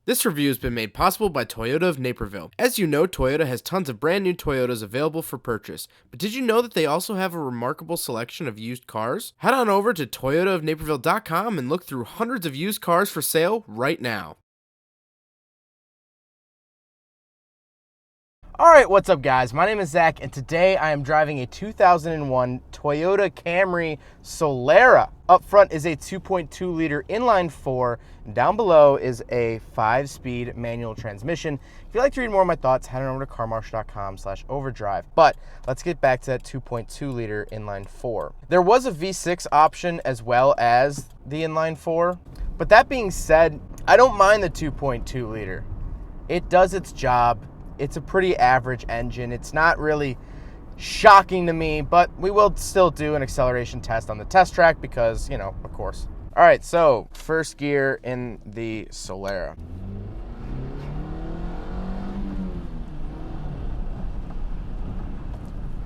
This review has been made possible by Toyota of Naperville. As you know, Toyota has tons of brand new Toyotas available for purchase. But did you know that they also have a remarkable selection of used cars? Head on over to toyotaofnaperville.com and look through hundreds of used cars for sale right now. Alright, what's up guys? My name is Zach and today I am driving a 2001 Toyota Camry Solara. Up front is a 2.2 liter inline 4, and down below is a 5-speed manual transmission. If you'd like to read more of my thoughts, head on over to CarMarshal.com/overdrive. But let's get back to that 2.2 liter inline 4. There was a V6 option as well as the inline 4, but that being said, I don't mind the 2.2 liter. It does its job. It's a pretty average engine. It's not really shocking to me, but we will still do an acceleration test on the test track because, you know, of course. All right, so first gear in the Solara.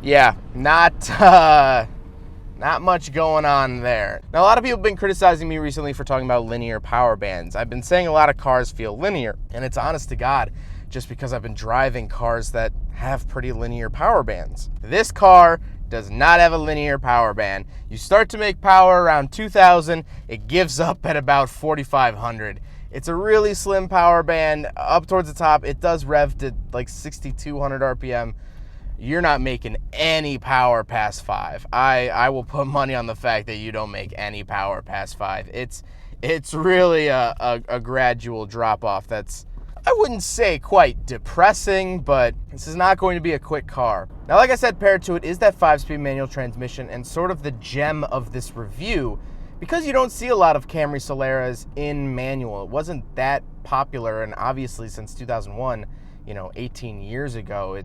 Yeah, not much going on there. Now, a lot of people have been criticizing me recently for talking about linear power bands. I've been saying a lot of cars feel linear, and it's honest to God, just because I've been driving cars that have pretty linear power bands. This car does not have a linear power band. You start to make power around 2,000, it gives up at about 4,500. It's a really slim power band. Up towards the top, it does rev to like 6,200 RPM. You're not making any power past 5. I will put money on the fact that you don't make any power past 5. It's really a gradual drop off that's, I wouldn't say quite depressing, but this is not going to be a quick car. Now, like I said, paired to it is that 5-speed manual transmission, and sort of the gem of this review, because you don't see a lot of Camry Solaras in manual. It wasn't that popular, and obviously since 2001, 18 years ago,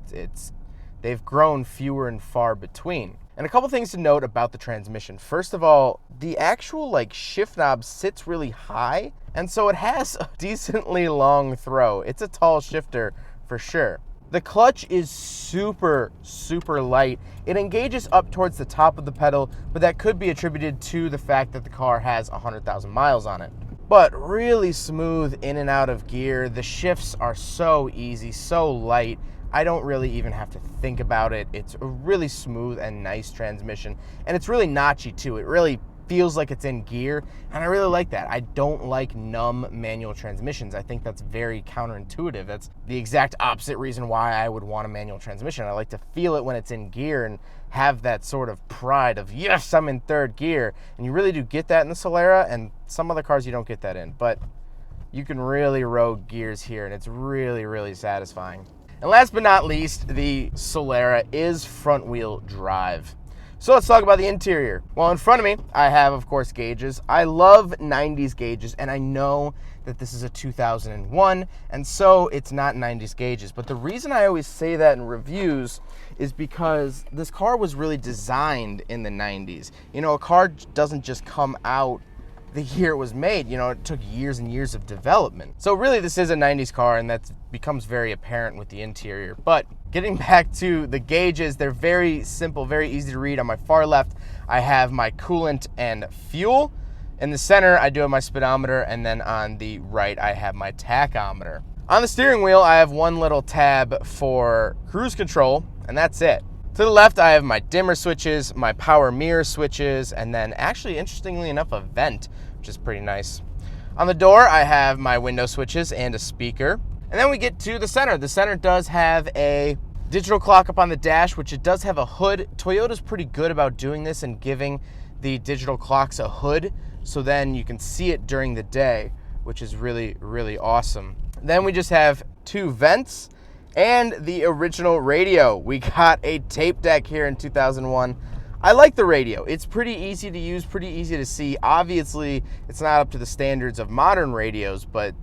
they've grown fewer and far between. And a couple things to note about the transmission. First of all, the actual shift knob sits really high, and so it has a decently long throw. It's a tall shifter for sure. The clutch is super, super light. It engages up towards the top of the pedal, but that could be attributed to the fact that the car has 100,000 miles on it. But really smooth in and out of gear. The shifts are so easy, so light. I don't really even have to think about it. It's a really smooth and nice transmission, and it's really notchy too. It really feels like it's in gear, and I really like that. I don't like numb manual transmissions. I think that's very counterintuitive. That's the exact opposite reason why I would want a manual transmission. I like to feel it when it's in gear and have that sort of pride of, yes, I'm in third gear. And you really do get that in the Solara, and some other cars you don't get that in, but you can really rogue gears here, and it's really, really satisfying. And last but not least, the Solara is front-wheel drive. So let's talk about the interior. Well, in front of me, I have, of course, gauges. I love 90s gauges, and I know that this is a 2001, and so it's not 90s gauges. But the reason I always say that in reviews is because this car was really designed in the 90s. A car doesn't just come out the year it was made. It took years and years of development. So really this is a 90s car, and that becomes very apparent with the interior. But getting back to the gauges, they're very simple, very easy to read. On my far left, I have my coolant and fuel. In the center, I do have my speedometer, and then on the right, I have my tachometer. On the steering wheel, I have one little tab for cruise control, and that's it. To the left, I have my dimmer switches, my power mirror switches, and then actually, interestingly enough, a vent, which is pretty nice. On the door, I have my window switches and a speaker. And then we get to the center. The center does have a digital clock up on the dash, which it does have a hood. Toyota's pretty good about doing this and giving the digital clocks a hood, so then you can see it during the day, which is really, really awesome. Then we just have two vents and the original radio. We got a tape deck here in 2001. I like the radio. It's pretty easy to use, pretty easy to see. Obviously, it's not up to the standards of modern radios, but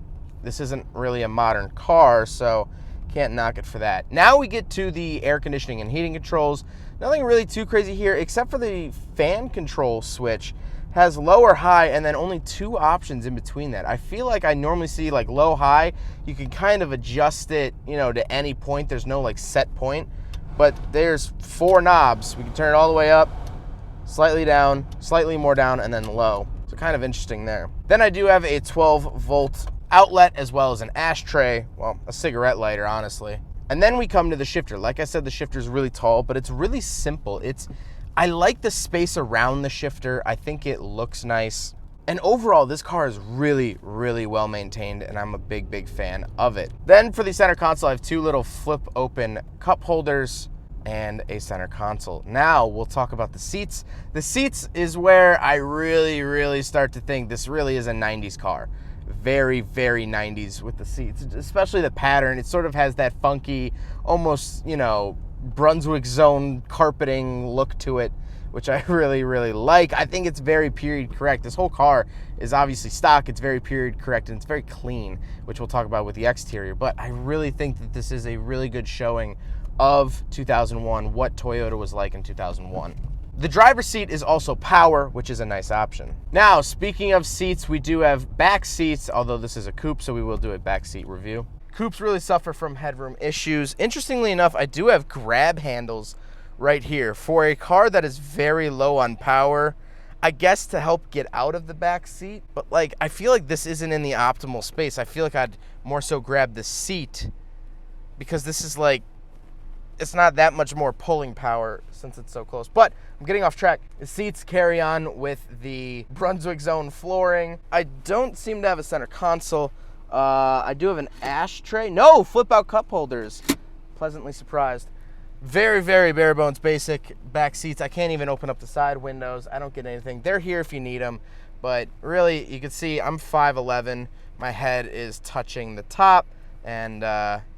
this isn't really a modern car, so can't knock it for that. Now we get to the air conditioning and heating controls. Nothing really too crazy here, except for the fan control switch. Has low or high, and then only two options in between that. I feel like I normally see low, high. You can kind of adjust it, to any point. There's no set point, but there's 4 knobs. We can turn it all the way up, slightly down, slightly more down, and then low. So kind of interesting there. Then I do have a 12-volt outlet as well as an ashtray, well, a cigarette lighter, honestly. And then we come to the shifter. Like I said, the shifter is really tall, but it's really simple. I like the space around the shifter. I think it looks nice. And overall, this car is really, really well maintained, and I'm a big, big fan of it. Then for the center console, I have two little flip open cup holders and a center console. Now we'll talk about the seats. The seats is where I really, really start to think this really is a 90s car. Very, very 90s with the seats, especially the pattern. It sort of has that funky, almost, you know, Brunswick zone carpeting look to it, which I really, really like. I think it's very period correct. This whole car is obviously stock. It's very period correct, and it's very clean, which we'll talk about with the exterior. But I really think that this is a really good showing of 2001, what Toyota was like in 2001. The driver's seat is also power, which is a nice option. Now, speaking of seats, we do have back seats, although this is a coupe, so we will do a back seat review. Coupes really suffer from headroom issues. Interestingly enough, I do have grab handles right here for a car that is very low on power, I guess to help get out of the back seat. But like, I feel like this isn't in the optimal space. I feel like I'd more so grab the seat, because this is like, it's not that much more pulling power since it's so close. But I'm getting off track. The seats carry on with the Brunswick zone flooring. I don't seem to have a center console. I do have an ashtray. No, flip out cup holders. Pleasantly surprised. Very, very bare bones basic back seats. I can't even open up the side windows. I don't get anything. They're here if you need them. But really, you can see I'm 5'11". My head is touching the top. And,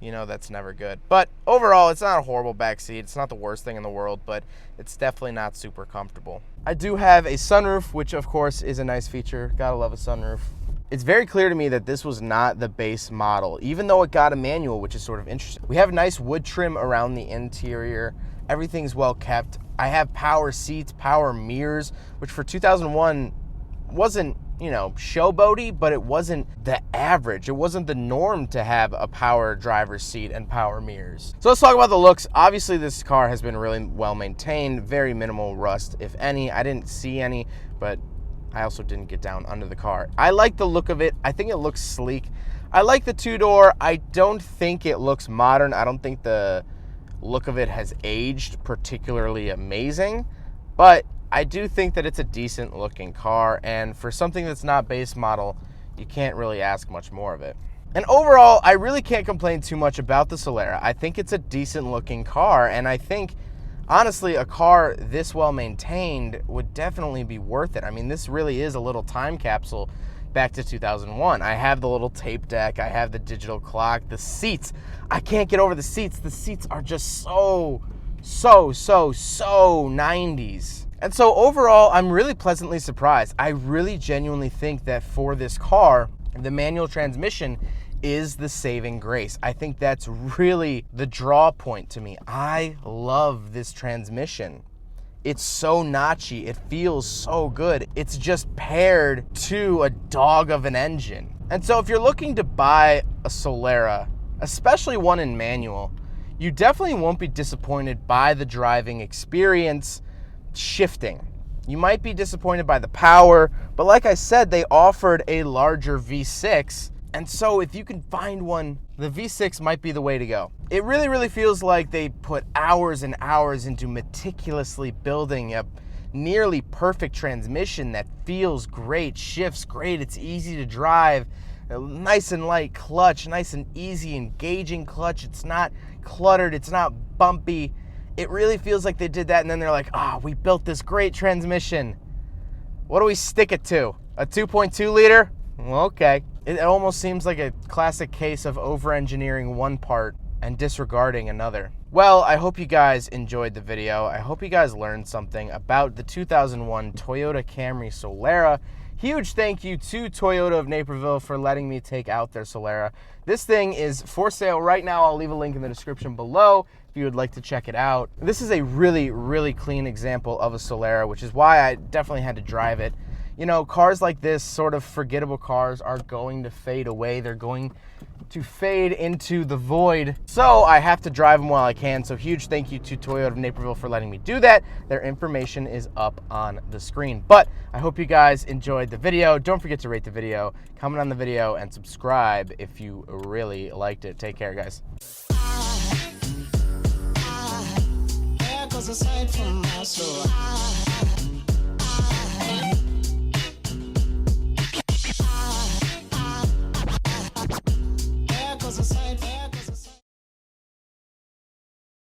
you know, that's never good. But overall, it's not a horrible back seat. It's not the worst thing in the world, but it's definitely not super comfortable. I do have a sunroof, which, of course, is a nice feature. Gotta love a sunroof. It's very clear to me that this was not the base model, even though it got a manual, which is sort of interesting. We have nice wood trim around the interior. Everything's well kept. I have power seats, power mirrors, which for 2001 wasn't, you know, showboaty, but it wasn't the average. It wasn't the norm to have a power driver's seat and power mirrors. So let's talk about the looks. Obviously, this car has been really well maintained, very minimal rust, if any. I didn't see any, but I also didn't get down under the car. I like the look of it. I think it looks sleek. I like the two-door. I don't think it looks modern. I don't think the look of it has aged particularly amazing, but I do think that it's a decent looking car, and for something that's not base model, you can't really ask much more of it. And overall, I really can't complain too much about the Solara. I think it's a decent looking car, and I think, honestly, a car this well maintained would definitely be worth it. I mean, this really is a little time capsule back to 2001. I have the little tape deck, I have the digital clock, the seats. I can't get over the seats. The seats are just so 90s. And so overall, I'm really pleasantly surprised. I really genuinely think that for this car, the manual transmission is the saving grace. I think that's really the draw point to me. I love this transmission. It's so notchy. It feels so good. It's just paired to a dog of an engine. And so if you're looking to buy a Solara, especially one in manual, you definitely won't be disappointed by the driving experience. Shifting. You might be disappointed by the power, but like I said, they offered a larger V6, and so if you can find one, the V6 might be the way to go. It really, really feels like they put hours and hours into meticulously building a nearly perfect transmission that feels great, shifts great, it's easy to drive, a nice and light clutch, nice and easy engaging clutch. It's not cluttered, it's not bumpy. It really feels like they did that, and then they're like, we built this great transmission. What do we stick it to? A 2.2 liter? Well, okay. It almost seems like a classic case of over-engineering one part and disregarding another. Well, I hope you guys enjoyed the video. I hope you guys learned something about the 2001 Toyota Camry Solara. Huge thank you to Toyota of Naperville for letting me take out their Solara. This thing is for sale right now. I'll leave a link in the description below if you would like to check it out. This is a really, really clean example of a Solara, which is why I definitely had to drive it. You know, cars like this, sort of forgettable cars, are going to fade away. They're going to fade into the void. So I have to drive them while I can. So huge thank you to Toyota of Naperville for letting me do that. Their information is up on the screen. But I hope you guys enjoyed the video. Don't forget to rate the video, comment on the video, and subscribe if you really liked it. Take care, guys. There goes a sight from my soul.